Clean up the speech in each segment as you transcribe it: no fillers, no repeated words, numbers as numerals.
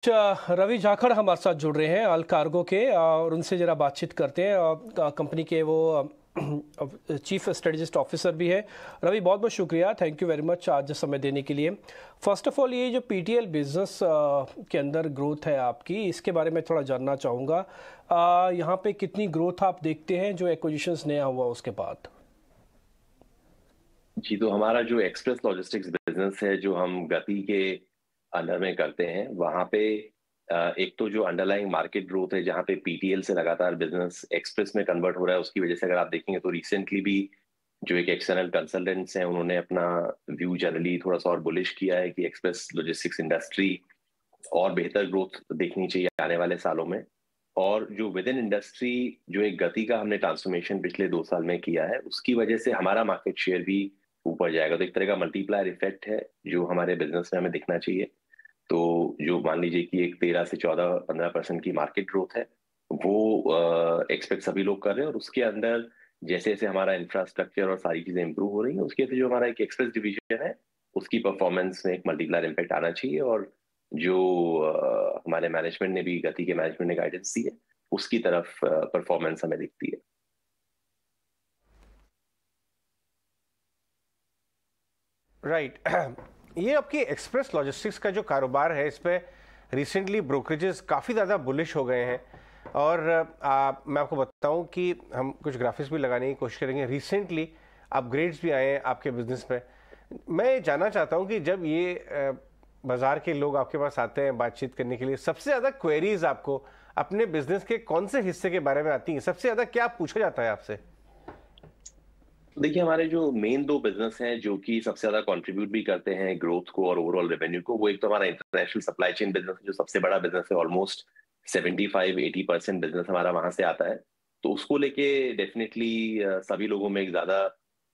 रवि जाखड़ हमारे साथ जुड़ रहे हैं अल कार्गो के और उनसे ज़रा बातचीत करते हैं। कंपनी के वो चीफ स्ट्रेटजिस्ट ऑफिसर भी है। रवि, बहुत बहुत शुक्रिया, थैंक यू वेरी मच आज समय देने के लिए। फर्स्ट ऑफ ऑल, ये जो पीटीएल बिजनेस के अंदर ग्रोथ है आपकी, इसके बारे में थोड़ा जानना चाहूँगा। यहाँ पे कितनी ग्रोथ आप देखते हैं जो एक्विजिशंस नया हुआ उसके बाद? जी, तो हमारा जो एक्सप्रेस लॉजिस्टिक्स बिजनेस है जो हम गति के अंडर में करते हैं वहां पे एक तो जो अंडरलाइंग मार्केट ग्रोथ है जहां पे पीटीएल से लगातार बिजनेस एक्सप्रेस में कन्वर्ट हो रहा है, उसकी वजह से अगर आप देखेंगे तो रिसेंटली भी जो एक एक्सटर्नल कंसल्टेंट्स हैं उन्होंने अपना व्यू जनरली थोड़ा सा और बुलिश किया है कि एक्सप्रेस लॉजिस्टिक्स इंडस्ट्री और बेहतर ग्रोथ देखनी चाहिए आने वाले सालों में। और जो विद इन इंडस्ट्री जो एक गति का हमने ट्रांसफॉर्मेशन पिछले 2 साल में किया है उसकी वजह से हमारा मार्केट शेयर भी ऊपर जाएगा। तो एक तरह का मल्टीप्लायर इफेक्ट है जो हमारे बिजनेस में हमें दिखना चाहिए। तो जो मान लीजिए कि एक 13 से 14 15% की मार्केट ग्रोथ है वो एक्सपेक्ट सभी लोग कर रहे हैं, और उसके अंदर जैसे जैसे हमारा इंफ्रास्ट्रक्चर और सारी चीजें इंप्रूव हो रही हैं उसके जो हमारा एक एक्सप्रेस डिवीजन है उसकी परफॉर्मेंस में एक मल्टीप्लायर इम्पैक्ट आना चाहिए। और जो हमारे मैनेजमेंट ने भी, गति के मैनेजमेंट ने गाइडेंस दी है उसकी तरफ परफॉर्मेंस हमें दिखती है। राइट ये आपकी एक्सप्रेस लॉजिस्टिक्स का जो कारोबार है इस पे रिसेंटली ब्रोकरेजेस काफ़ी ज़्यादा बुलिश हो गए हैं। और मैं आपको बताऊं कि हम कुछ ग्राफिक्स भी लगाने की कोशिश करेंगे। रिसेंटली अपग्रेड्स भी आए हैं आपके बिजनेस में। मैं ये जानना चाहता हूं कि जब ये बाजार के लोग आपके पास आते हैं बातचीत करने के लिए, सबसे ज़्यादा क्वेरीज आपको अपने बिजनेस के कौन से हिस्से के बारे में आती हैं? सबसे ज़्यादा क्या पूछा जाता है आपसे? देखिए, हमारे जो मेन 2 बिजनेस हैं जो कि सबसे ज्यादा कंट्रीब्यूट भी करते हैं ग्रोथ को और ओवरऑल रेवेन्यू को, वो एक तो हमारा इंटरनेशनल सप्लाई चेन बिजनेस है जो सबसे बड़ा बिजनेस है। ऑलमोस्ट 75-80% बिजनेस हमारा वहां से आता है। तो उसको लेके डेफिनेटली सभी लोगों में एक ज्यादा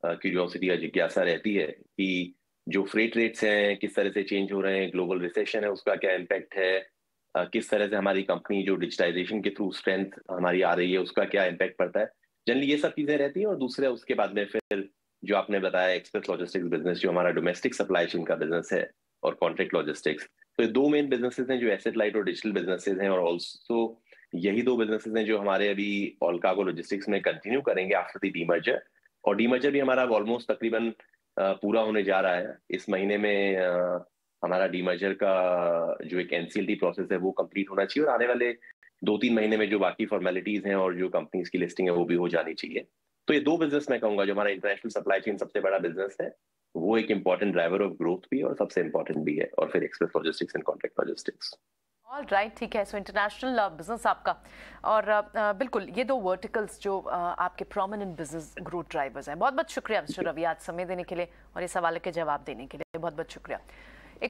क्यूरियोसिटी या जिज्ञासा रहती है कि जो फ्रेट रेट्स हैं किस तरह से चेंज हो रहे हैं, ग्लोबल रिसेशन है उसका क्या इम्पैक्ट है, किस तरह से हमारी कंपनी जो डिजिटाइजेशन के थ्रू स्ट्रेंथ हमारी आ रही है उसका क्या इम्पैक्ट पड़ता है। जनरली ये सब चीजें रहती हैं। और दूसरे उसके बाद में फिर जो आपने बताया एक्सप्रेस लॉजिस्टिक्स बिजनेस जो हमारा डोमेस्टिक सप्लाई चेन का बिजनेस है, और कॉन्ट्रैक्ट लॉजिस्टिक्स। तो ये 2 मेन बिजनेसेस हैं जो एसेट लाइट और डिजिटल बिजनेसेस हैं। और ऑल्सो यही 2 बिजनेसेस हैं जो हमारे अभी ऑल कार्गो लॉजिस्टिक्स में कंटिन्यू करेंगे आफ्टर द डीमर्जर। और डीमर्जर भी हमारा ऑलमोस्ट तकरीबन पूरा होने जा रहा है इस महीने में। हमारा डीमर्जर का जो एक एनसीएलटी प्रोसेस है वो कंप्लीट होना चाहिए, और आने वाले 2-3 महीने में जो बाकी फॉर्मेलिटीज हैं और जो कंपनीज की लिस्टिंग है वो भी हो जानी चाहिए। तो ये 2 बिजनेस मैं कहूंगा जो हमारा इंटरनेशनल सप्लाई चेन सबसे बड़ा बिजनेस है, वो एक इंपॉर्टेंट ड्राइवर ऑफ ग्रोथ भी और सबसे इंपॉर्टेंट भी है। और फिर express logistics and contract logistics. All right, ठीक है। सो इंटरनेशनल बिजनेस आपका, और बिल्कुल ये 2 वर्टिकल्स जो आपके प्रोमिनेंट बिजनेस ग्रोथ ड्राइवर्स हैं। बहुत बहुत शुक्रिया मिस्टर रवि आज समय देने के लिए और इस सवाल के जवाब देने के लिए। बहुत बहुत शुक्रिया।